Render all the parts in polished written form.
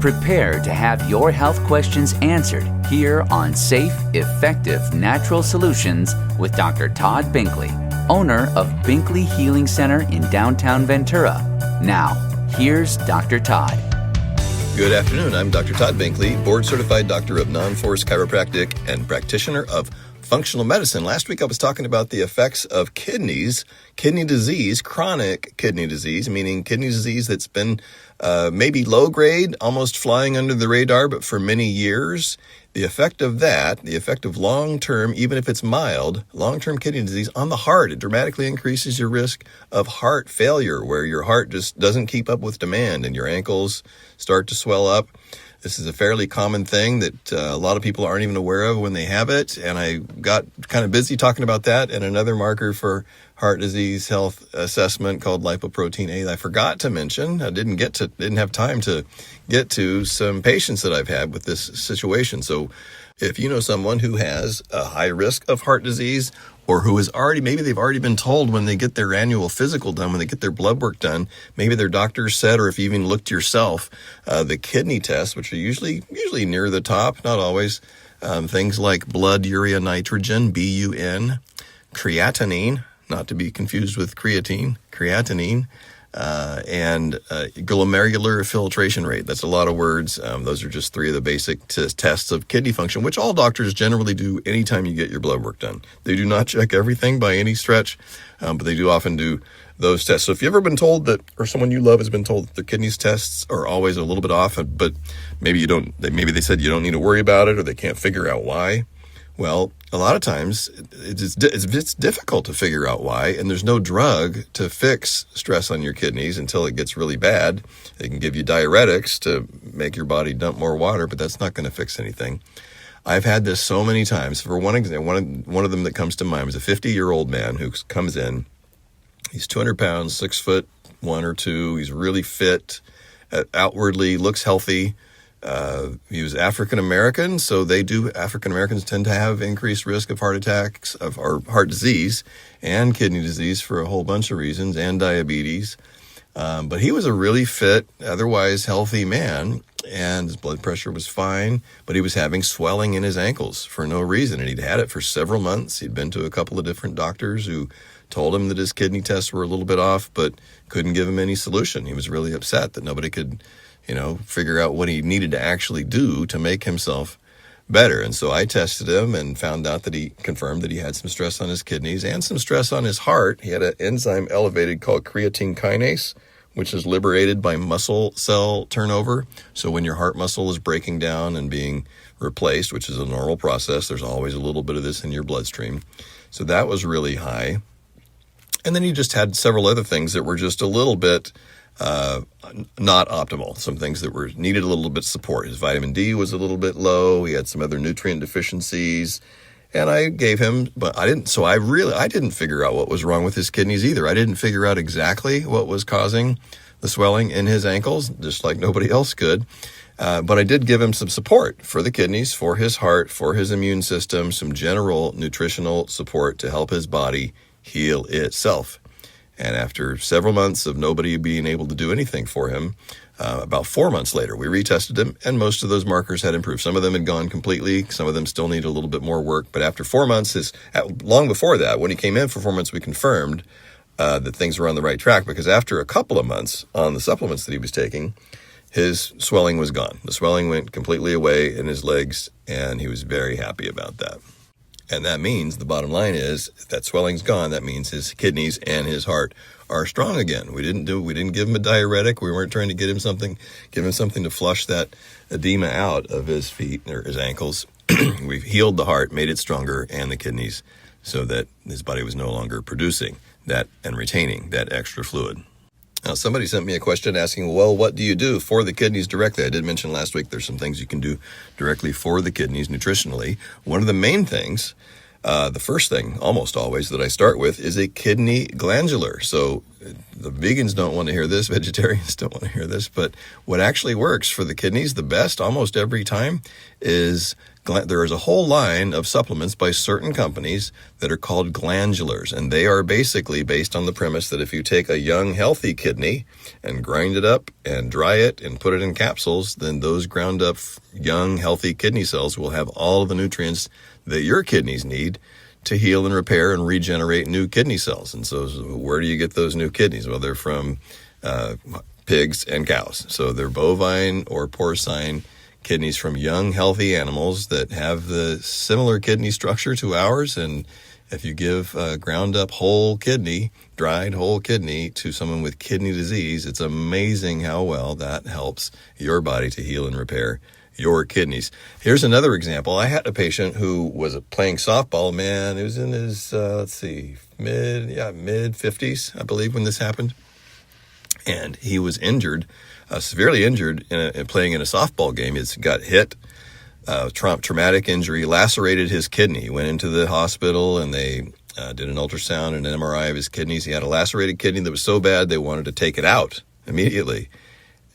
Prepare to have your health questions answered here on Safe, Effective Natural Solutions with Dr. Todd Binkley, owner of Binkley Healing Center in downtown Ventura. Now, here's Dr. Todd. Good afternoon. I'm Dr. Todd Binkley, board-certified doctor of non-force chiropractic and practitioner of functional medicine. Last week I was talking about the effects of kidney disease, chronic kidney disease, meaning kidney disease that's been maybe low grade, almost flying under the radar, but for many years. The effect of that, the effect of long-term, even if it's mild, long-term kidney disease on the heart, it dramatically increases your risk of heart failure, where your heart just doesn't keep up with demand and your ankles start to swell up. This is a fairly common thing that a lot of people aren't even aware of when they have it. And I got kind of busy talking about that and another marker for heart disease health assessment called lipoprotein A that I forgot to mention. I didn't have time to get to some patients that I've had with this situation. So if you know someone who has a high risk of heart disease, or who is maybe they've already been told when they get their annual physical done, when they get their blood work done, maybe their doctor said, or if you even looked yourself, the kidney tests, which are usually near the top, not always, things like blood urea nitrogen, BUN, creatinine, not to be confused with creatine, and glomerular filtration rate. That's a lot of words. Those are just three of the basic tests of kidney function, which all doctors generally do anytime you get your blood work done. They do not check everything by any stretch, but they do often do those tests. So if you've ever been told that, or someone you love has been told that their kidneys tests are always a little bit off, but maybe they said you don't need to worry about it, or they can't figure out why. Well, a lot of times it's difficult to figure out why, and there's no drug to fix stress on your kidneys until it gets really bad. They can give you diuretics to make your body dump more water, but that's not going to fix anything. I've had this so many times. For one example, one of them that comes to mind was a 50-year-old man who comes in. He's 200 pounds, 6'1" or 2". He's really fit, outwardly looks healthy. He was African American, so African Americans tend to have increased risk of heart attacks, or heart disease and kidney disease for a whole bunch of reasons, and diabetes. But he was a really fit, otherwise healthy man, and his blood pressure was fine, but he was having swelling in his ankles for no reason, and he'd had it for several months. He'd been to a couple of different doctors who told him that his kidney tests were a little bit off, but couldn't give him any solution. He was really upset that nobody could figure out what he needed to actually do to make himself better. And so I tested him and found out that he confirmed that he had some stress on his kidneys and some stress on his heart. He had an enzyme elevated called creatine kinase, which is liberated by muscle cell turnover. So when your heart muscle is breaking down and being replaced, which is a normal process, there's always a little bit of this in your bloodstream. So that was really high. And then he just had several other things that were just a little bit not optimal. Some things that needed a little bit of support. His vitamin D was a little bit low. He had some other nutrient deficiencies, and I gave him, but I didn't figure out what was wrong with his kidneys either. I didn't figure out exactly what was causing the swelling in his ankles, just like nobody else could. But I did give him some support for the kidneys, for his heart, for his immune system, some general nutritional support to help his body heal itself. And after several months of nobody being able to do anything for him, about 4 months later, we retested him, and most of those markers had improved. Some of them had gone completely. Some of them still need a little bit more work. But after 4 months, long before that, when he came in for 4 months, we confirmed that things were on the right track, because after a couple of months on the supplements that he was taking, his swelling was gone. The swelling went completely away in his legs, and he was very happy about that. And that means, the bottom line is, if that swelling's gone, that means his kidneys and his heart are strong again. We didn't give him a diuretic. We weren't trying to give him something to flush that edema out of his feet or his ankles. We've healed the heart, made it stronger, and the kidneys, so that his body was no longer producing that and retaining that extra fluid. Now, somebody sent me a question asking, well, what do you do for the kidneys directly? I did mention last week there's some things you can do directly for the kidneys nutritionally. One of the main things, the first thing, almost always, that I start with is a kidney glandular. So the vegans don't want to hear this, vegetarians don't want to hear this, but what actually works for the kidneys the best almost every time is There is a whole line of supplements by certain companies that are called glandulars, and they are basically based on the premise that if you take a young, healthy kidney and grind it up and dry it and put it in capsules, then those ground up young, healthy kidney cells will have all of the nutrients that your kidneys need to heal and repair and regenerate new kidney cells. And so where do you get those new kidneys? Well, they're from pigs and cows. So they're bovine or porcine kidneys from young, healthy animals that have the similar kidney structure to ours. And if you give a ground up whole kidney, dried whole kidney to someone with kidney disease, it's amazing how well that helps your body to heal and repair your kidneys. Here's another example. I had a patient who was playing softball. Man, it was in his, mid 50s, I believe, when this happened. And he was injured, severely injured in playing in a softball game. He got hit, traumatic injury, lacerated his kidney. He went into the hospital and they did an ultrasound and an MRI of his kidneys. He had a lacerated kidney that was so bad they wanted to take it out immediately.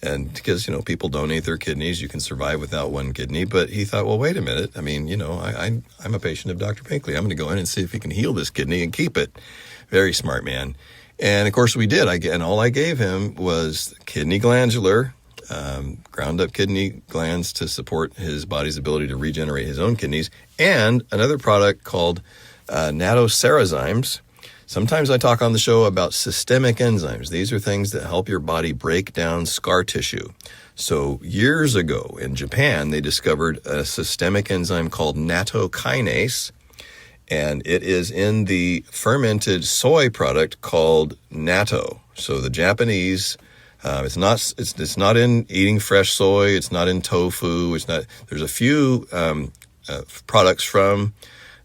And because, people donate their kidneys, you can survive without one kidney. But he thought, well, wait a minute. I mean, I'm a patient of Dr. Binkley. I'm going to go in and see if he can heal this kidney and keep it. Very smart man. And of course we did. And all I gave him was kidney glandular, ground up kidney glands to support his body's ability to regenerate his own kidneys, and another product called Lacerated. Sometimes I talk on the show about systemic enzymes. These are things that help your body break down scar tissue. So years ago in Japan, they discovered a systemic enzyme called nattokinase, and it is in the fermented soy product called natto. So the Japanese, it's not in eating fresh soy. It's not in tofu. There's a few products from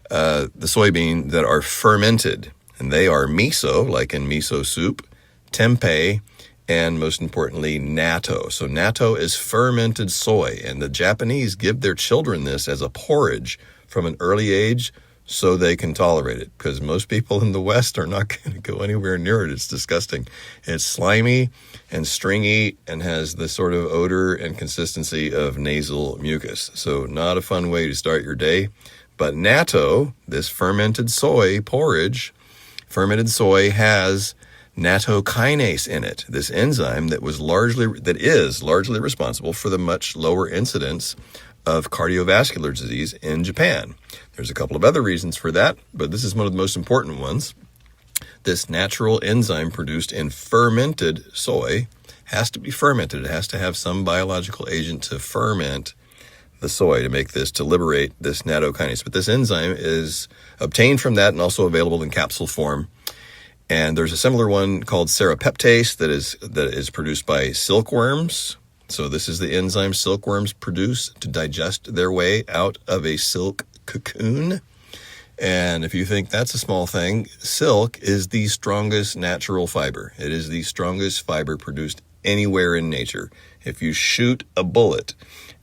the soybean that are fermented. And they are miso, like in miso soup, tempeh, and most importantly, natto. So natto is fermented soy, and the Japanese give their children this as a porridge from an early age so they can tolerate it, because most people in the West are not going to go anywhere near it. It's disgusting. It's slimy and stringy and has the sort of odor and consistency of nasal mucus. So not a fun way to start your day. But natto, this fermented soy porridge, fermented soy has nattokinase in it, this enzyme that is largely responsible for the much lower incidence of cardiovascular disease in Japan. There's a couple of other reasons for that, but this is one of the most important ones. This natural enzyme produced in fermented soy has to be fermented. It has to have some biological agent to ferment the soy to liberate this nattokinase. But this enzyme is obtained from that and also available in capsule form. And there's a similar one called serapeptase that is produced by silkworms. So this is the enzyme silkworms produce to digest their way out of a silk cocoon. And if you think that's a small thing, silk is the strongest natural fiber. It is the strongest fiber produced anywhere in nature. If you shoot a bullet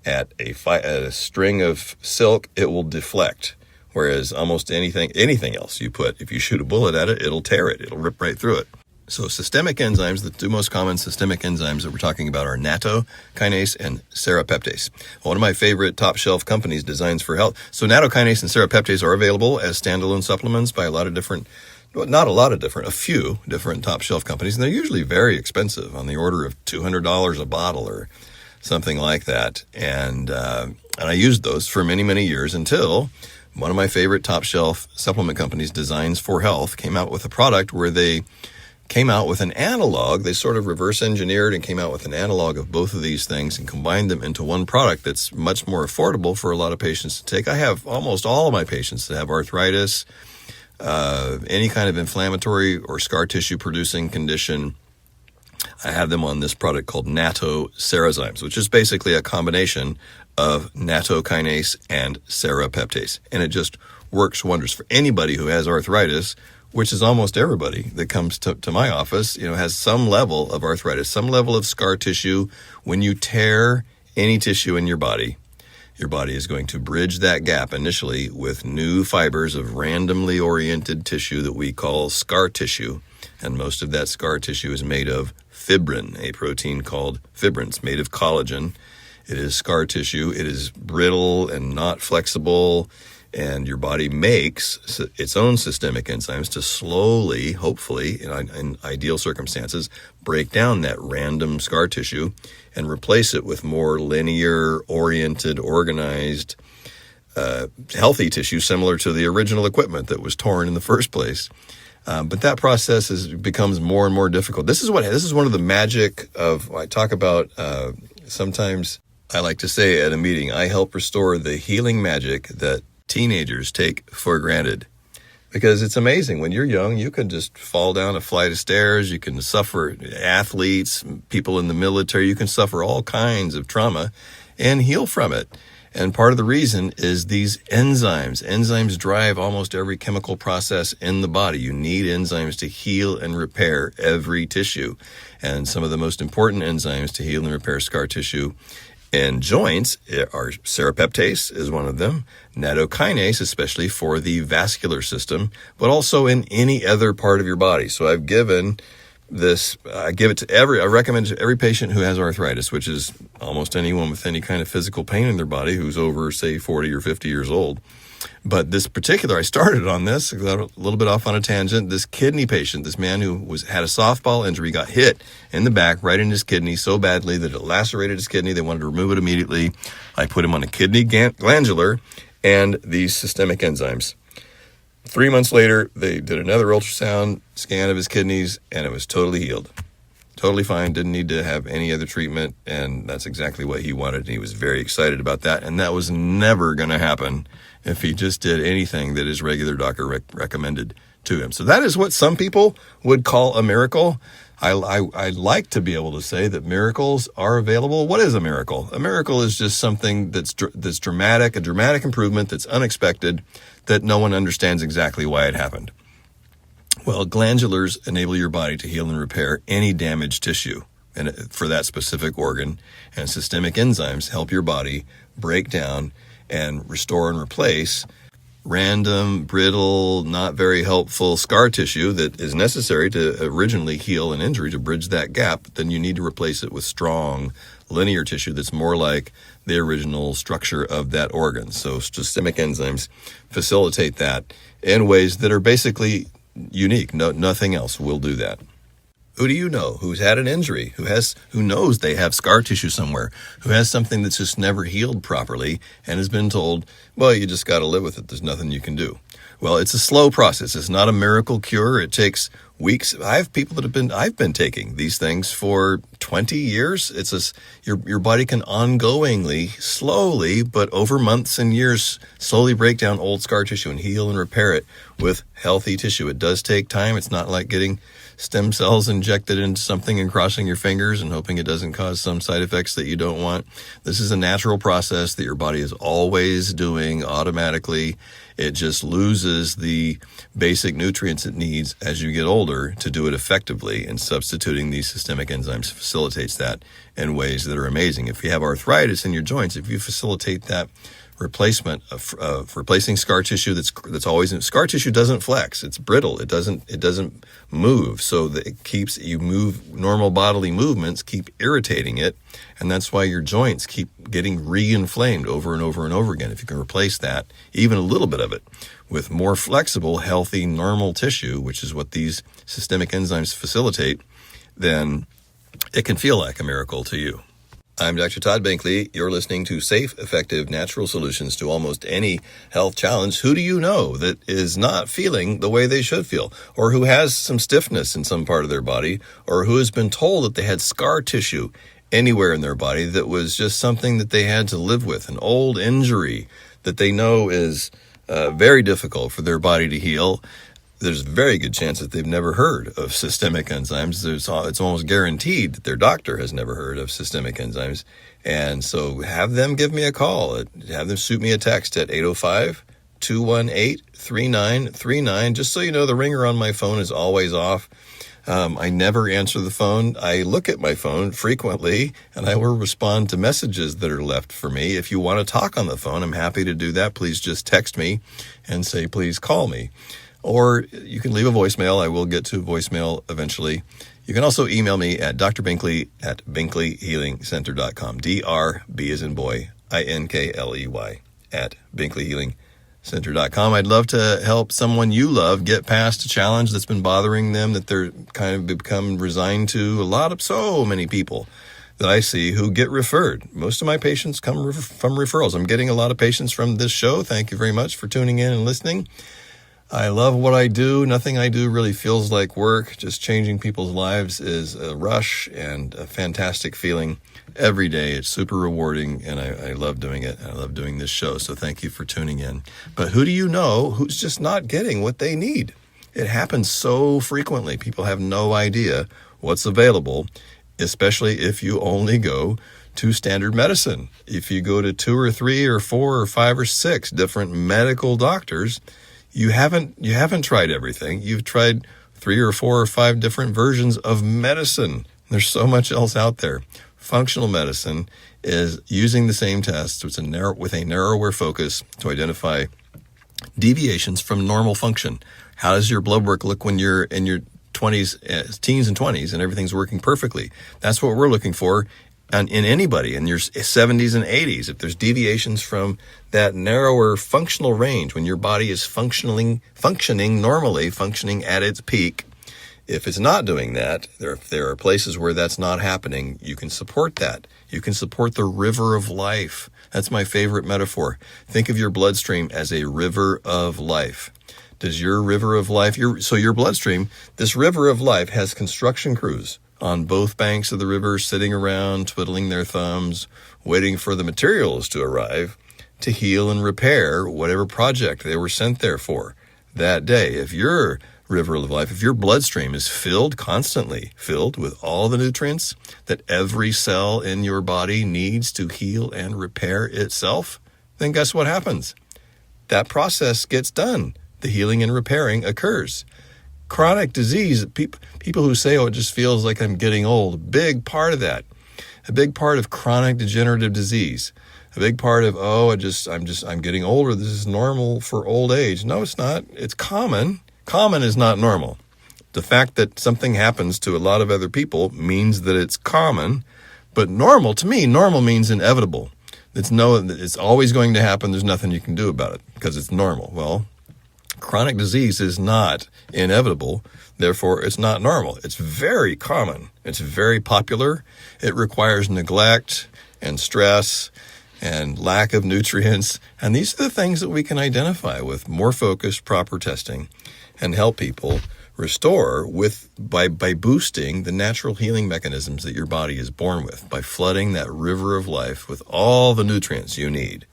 at a string of silk, it will deflect. Whereas almost anything else if you shoot a bullet at it, it'll tear it. It'll rip right through it. So systemic enzymes, the two most common systemic enzymes that we're talking about are nattokinase and serapeptase. One of my favorite top shelf companies, Designs for Health. So nattokinase and serapeptase are available as standalone supplements by a few different top shelf companies. And they're usually very expensive, on the order of $200 a bottle or something like that. And I used those for many, many years until one of my favorite top shelf supplement companies, Designs for Health, came out with a product where they came out with an analog. They sort of reverse engineered and came out with an analog of both of these things and combined them into one product that's much more affordable for a lot of patients to take. I have almost all of my patients that have arthritis, any kind of inflammatory or scar tissue producing condition. I have them on this product called Lacerated, which is basically a combination of nattokinase and serapeptase. And it just works wonders for anybody who has arthritis, which is almost everybody that comes to my office, has some level of arthritis, some level of scar tissue. When you tear any tissue in your body is going to bridge that gap initially with new fibers of randomly oriented tissue that we call scar tissue. And most of that scar tissue is made of fibrin, a protein called fibrin. It's made of collagen. It is scar tissue. It is brittle and not flexible, and your body makes its own systemic enzymes to slowly, hopefully, in ideal circumstances, break down that random scar tissue and replace it with more linear, oriented, organized, healthy tissue similar to the original equipment that was torn in the first place. But that process becomes more and more difficult. This is one of the magic of, I talk about, sometimes I like to say at a meeting, I help restore the healing magic that teenagers take for granted. Because it's amazing. When you're young, you can just fall down a flight of stairs. You can suffer, athletes, people in the military, you can suffer all kinds of trauma and heal from it. And part of the reason is these enzymes. Enzymes drive almost every chemical process in the body. You need enzymes to heal and repair every tissue. And some of the most important enzymes to heal and repair scar tissue in joints are serrapeptase is one of them, nattokinase, especially for the vascular system, but also in any other part of your body. So I recommend it to every patient who has arthritis, which is almost anyone with any kind of physical pain in their body who's over, say, 40 or 50 years old. But this particular, I started on this, I got a little bit off on a tangent. This kidney patient, this man who had a softball injury, got hit in the back, right in his kidney so badly that it lacerated his kidney. They wanted to remove it immediately. I put him on a kidney glandular and these systemic enzymes. 3 months later, they did another ultrasound scan of his kidneys, and it was totally healed. Totally fine, didn't need to have any other treatment, and that's exactly what he wanted, and he was very excited about that, and that was never going to happen if he just did anything that his regular doctor recommended to him. So that is what some people would call a miracle. I like to be able to say that miracles are available. What is a miracle? A miracle is just something that's dramatic, a dramatic improvement that's unexpected, that no one understands exactly why it happened. Well, glandulars enable your body to heal and repair any damaged tissue for that specific organ, and systemic enzymes help your body break down and restore and replace random, brittle, not very helpful scar tissue that is necessary to originally heal an injury, to bridge that gap. Then you need to replace it with strong, linear tissue that's more like the original structure of that organ. So systemic enzymes facilitate that in ways that are basically unique. Nothing else will do that. Who do you know who's had an injury, who knows they have scar tissue somewhere, who has something that's just never healed properly and has been told, well, you just got to live with it. There's nothing you can do. Well, it's a slow process. It's not a miracle cure. It takes weeks. I have people I've been taking these things for 20 years. Your body can ongoingly, slowly, but over months and years, slowly break down old scar tissue and heal and repair it with healthy tissue. It does take time. It's not like getting stem cells injected into something and crossing your fingers and hoping it doesn't cause some side effects that you don't want. This is a natural process that your body is always doing automatically. It just loses the basic nutrients it needs as you get older to do it effectively, and substituting these systemic enzymes facilitates that in ways that are amazing. If you have arthritis in your joints, if you facilitate that replacement of replacing scar tissue that's always in, scar tissue doesn't flex, it's brittle, it doesn't move, so that normal bodily movements keep irritating it, and that's why your joints keep getting re-inflamed over and over and over again. If you can replace that, even a little bit of it, with more flexible, healthy, normal tissue, which is what these systemic enzymes facilitate, then it can feel like a miracle to you. I'm Dr. Todd Binkley. You're listening to safe, effective, natural solutions to almost any health challenge. Who do you know that is not feeling the way they should feel, or who has some stiffness in some part of their body, or who has been told that they had scar tissue anywhere in their body that was just something that they had to live with, an old injury that they know is very difficult for their body to heal? There's a very good chance that they've never heard of systemic enzymes. It's almost guaranteed that their doctor has never heard of systemic enzymes. And so have them give me a call. Have them shoot me a text at 805-218-3939. Just so you know, the ringer on my phone is always off. I never answer the phone. I look at my phone frequently, and I will respond to messages that are left for me. If you want to talk on the phone, I'm happy to do that. Please just text me and say, please call me. Or you can leave a voicemail. I will get to voicemail eventually. You can also email me at drbinkley@binkleyhealingcenter.com. D-R-B as in boy, I-N-K-L-E-Y at binkleyhealingcenter.com. I'd love to help someone you love get past a challenge that's been bothering them, that they're kind of become resigned to. So many people that I see who get referred. Most of my patients come from referrals. I'm getting a lot of patients from this show. Thank you very much for tuning in and listening. I love what I do. Nothing I do really feels like work. Just changing people's lives is a rush and a fantastic feeling every day. It's super rewarding, and I love doing it. I love doing this show, so thank you for tuning in. But who do you know who's just not getting what they need? It happens so frequently. People have no idea what's available, especially if you only go to standard medicine. If you go to 2 or 3 or 4 or 5 or 6 different medical doctors, you haven't tried everything. You've tried 3 or 4 or 5 different versions of medicine. There's so much else out there. Functional medicine is using the same tests with a narrower focus to identify deviations from normal function. How does your blood work look when you're in your teens and 20s and everything's working perfectly? That's what we're looking for in anybody in your 70s and 80s. If there's deviations from that narrower functional range, when your body is functioning normally, functioning at its peak, if it's not doing that, there are places where that's not happening, you can support that. You can support the river of life. That's my favorite metaphor. Think of your bloodstream as a river of life. Does your river of life, your bloodstream, this river of life has construction crews on both banks of the river, sitting around, twiddling their thumbs, waiting for the materials to arrive to heal and repair whatever project they were sent there for that day. If your river of life, if your bloodstream is constantly filled with all the nutrients that every cell in your body needs to heal and repair itself, then guess what happens? That process gets done. The healing and repairing occurs. Chronic disease, people who say, it just feels like I'm getting old, a big part of that. A big part of chronic degenerative disease. A big part of, I'm getting older. This is normal for old age. No, it's not. It's common. Common is not normal. The fact that something happens to a lot of other people means that it's common. But normal, to me, normal means inevitable. It's always going to happen. There's nothing you can do about it because it's normal. Well, chronic disease is not inevitable, therefore it's not normal. It's very common. It's very popular. It requires neglect and stress and lack of nutrients. And these are the things that we can identify with more focused, proper testing and help people restore by boosting the natural healing mechanisms that your body is born with, by flooding that river of life with all the nutrients you need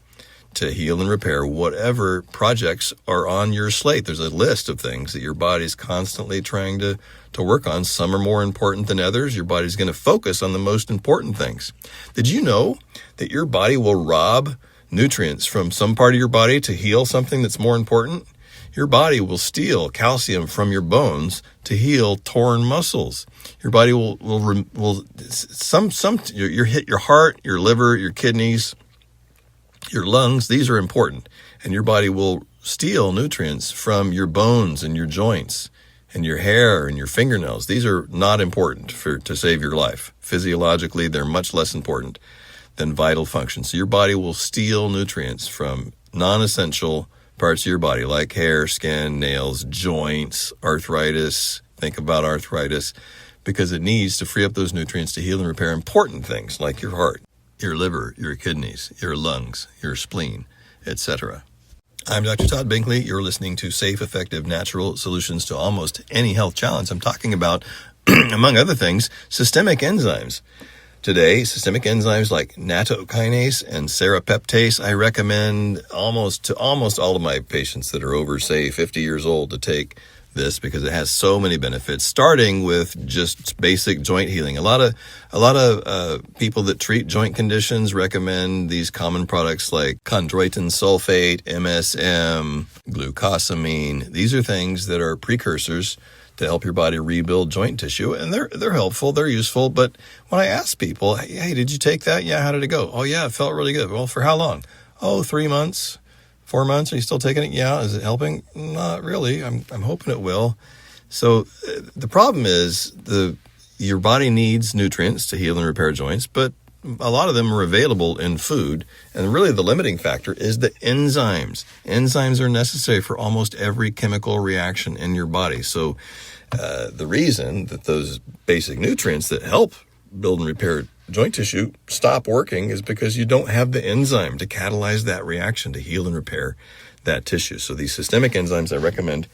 to heal and repair whatever projects are on your slate. There's a list of things that your body's constantly trying to work on. Some are more important than others. Your body's going to focus on the most important things. Did you know that your body will rob nutrients from some part of your body to heal something that's more important? Your body will steal calcium from your bones to heal torn muscles. Your body will your heart, your liver, your kidneys, your lungs, these are important, and your body will steal nutrients from your bones and your joints and your hair and your fingernails. These are not important to save your life. Physiologically, they're much less important than vital functions. So your body will steal nutrients from non-essential parts of your body, like hair, skin, nails, joints, arthritis. Think about arthritis, because it needs to free up those nutrients to heal and repair important things like your heart, your liver, your kidneys, your lungs, your spleen, etc. I'm Dr. Todd Binkley. You're listening to Safe, Effective, Natural Solutions to Almost Any Health Challenge. I'm talking about, among other things, systemic enzymes. Today, systemic enzymes like nattokinase and serapeptase, I recommend almost all of my patients that are over, say, 50 years old to take this because it has so many benefits, starting with just basic joint healing. A lot of people that treat joint conditions recommend these common products like chondroitin sulfate, MSM, glucosamine. These are things that are precursors to help your body rebuild joint tissue, and they're helpful, they're useful. But when I ask people, hey, did you take that? Yeah, how did it go? Oh yeah, it felt really good. Well, for how long? Oh, 3 months. 4 months? Are you still taking it? Yeah. Is it helping? Not really. I'm hoping it will. So the problem is your body needs nutrients to heal and repair joints, but a lot of them are available in food. And really the limiting factor is the enzymes. Enzymes are necessary for almost every chemical reaction in your body. So the reason that those basic nutrients that help build and repair joint tissue stop working is because you don't have the enzyme to catalyze that reaction to heal and repair that tissue. So these systemic enzymes I recommend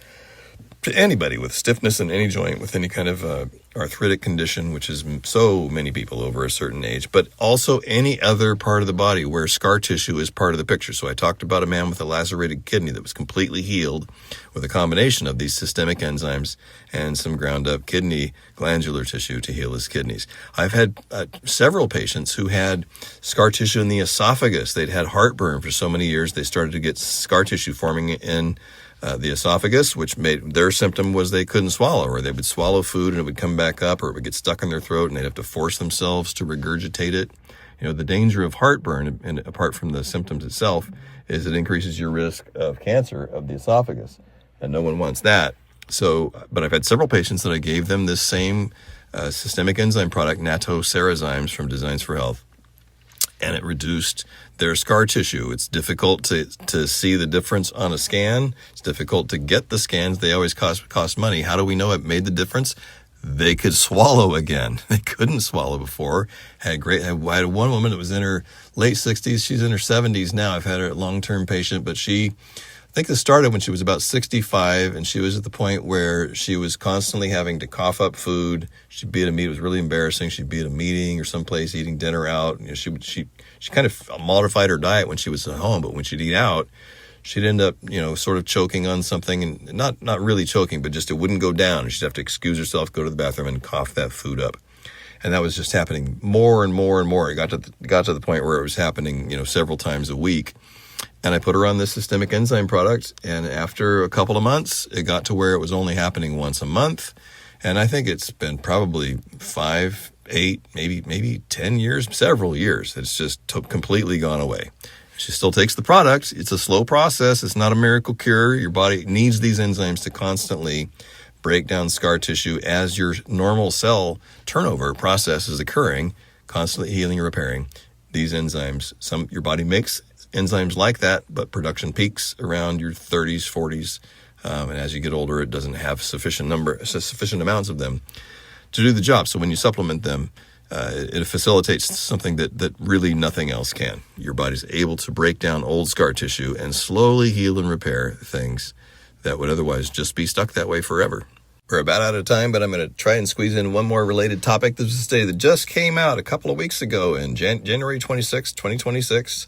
to anybody with stiffness in any joint, with any kind of arthritic condition, which is so many people over a certain age, but also any other part of the body where scar tissue is part of the picture. So I talked about a man with a lacerated kidney that was completely healed with a combination of these systemic enzymes and some ground up kidney glandular tissue to heal his kidneys. I've had several patients who had scar tissue in the esophagus. They'd had heartburn for so many years, they started to get scar tissue forming in the esophagus, which made their symptom was they couldn't swallow, or they would swallow food and it would come back up, or it would get stuck in their throat and they'd have to force themselves to regurgitate it. You know, the danger of heartburn, and apart from the symptoms itself, is it increases your risk of cancer of the esophagus, and no one wants that. So, but I've had several patients that I gave them this same systemic enzyme product, Lacerated from Designs for Health, and it reduced their scar tissue. It's difficult to see the difference on a scan. It's difficult to get the scans. They always cost money. How do we know it made the difference? They could swallow again. They couldn't swallow before. I had one woman that was in her late 60s. She's in her 70s now. I've had her long-term patient, but I think this started when she was about 65, and she was at the point where she was constantly having to cough up food. She'd be at a meeting. It was really embarrassing. She'd be at a meeting or someplace eating dinner out. You know, she kind of modified her diet when she was at home, but when she'd eat out, she'd end up, sort of choking on something, and not really choking, but just it wouldn't go down. She'd have to excuse herself, go to the bathroom, and cough that food up. And that was just happening more and more and more. It got to the point where it was happening, several times a week. And I put her on this systemic enzyme product, and after a couple of months, it got to where it was only happening once a month. And I think it's been probably 5, 8, maybe 10 years, several years. It's just completely gone away. She still takes the product. It's a slow process. It's not a miracle cure. Your body needs these enzymes to constantly break down scar tissue as your normal cell turnover process is occurring, constantly healing and repairing. These enzymes, your body makes enzymes like that, but production peaks around your 30s, 40s, and as you get older, it doesn't have sufficient amounts of them to do the job. So when you supplement them, it facilitates something that really nothing else can. Your body's able to break down old scar tissue and slowly heal and repair things that would otherwise just be stuck that way forever. We're about out of time, but I'm going to try and squeeze in one more related topic. This is a study that just came out a couple of weeks ago in January 26, 2026.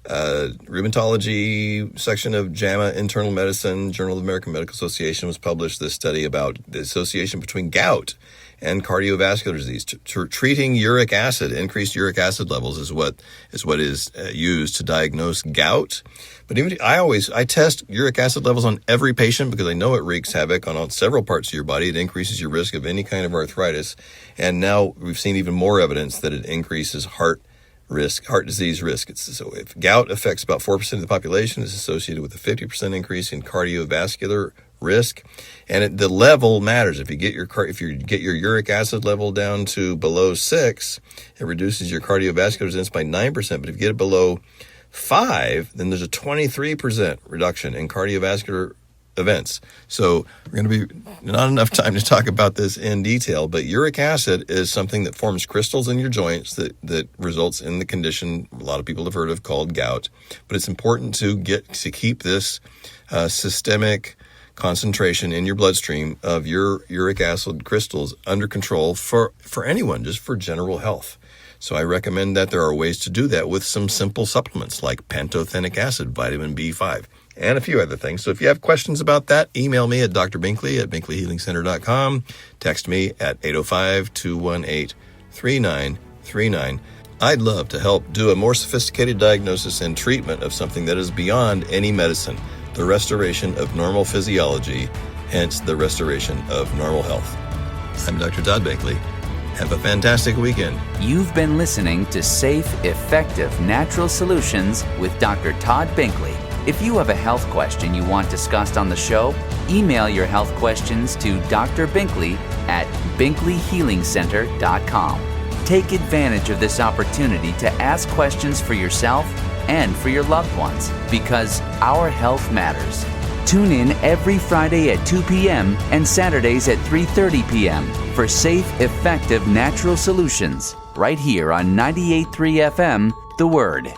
Rheumatology section of JAMA Internal Medicine, Journal of the American Medical Association, was published this study about the association between gout and cardiovascular disease. Treating uric acid, increased uric acid levels is what is used to diagnose gout. But even I test uric acid levels on every patient because I know it wreaks havoc on several parts of your body. It increases your risk of any kind of arthritis. And now we've seen even more evidence that it increases heart disease risk. So if gout affects about 4% of the population, it's associated with a 50% increase in cardiovascular risk. And the level matters. If you get your uric acid level down to below 6, it reduces your cardiovascular resistance by 9%. But if you get it below 5, then there's a 23% reduction in cardiovascular events. So we're going to be not enough time to talk about this in detail, but uric acid is something that forms crystals in your joints that results in the condition a lot of people have heard of called gout. But it's important to keep this systemic concentration in your bloodstream of your uric acid crystals under control for anyone, just for general health. So I recommend that there are ways to do that with some simple supplements like pantothenic acid, vitamin B5, and a few other things. So if you have questions about that, email me at drbinkley@binkleyhealingcenter.com. Text me at 805-218-3939. I'd love to help do a more sophisticated diagnosis and treatment of something that is beyond any medicine, the restoration of normal physiology, hence the restoration of normal health. I'm Dr. Todd Binkley. Have a fantastic weekend. You've been listening to Safe, Effective Natural Solutions with Dr. Todd Binkley. If you have a health question you want discussed on the show, email your health questions to Dr. Binkley at binkleyhealingcenter.com. Take advantage of this opportunity to ask questions for yourself and for your loved ones, because our health matters. Tune in every Friday at 2 p.m. and Saturdays at 3:30 p.m. for safe, effective natural solutions right here on 98.3 FM, The Word.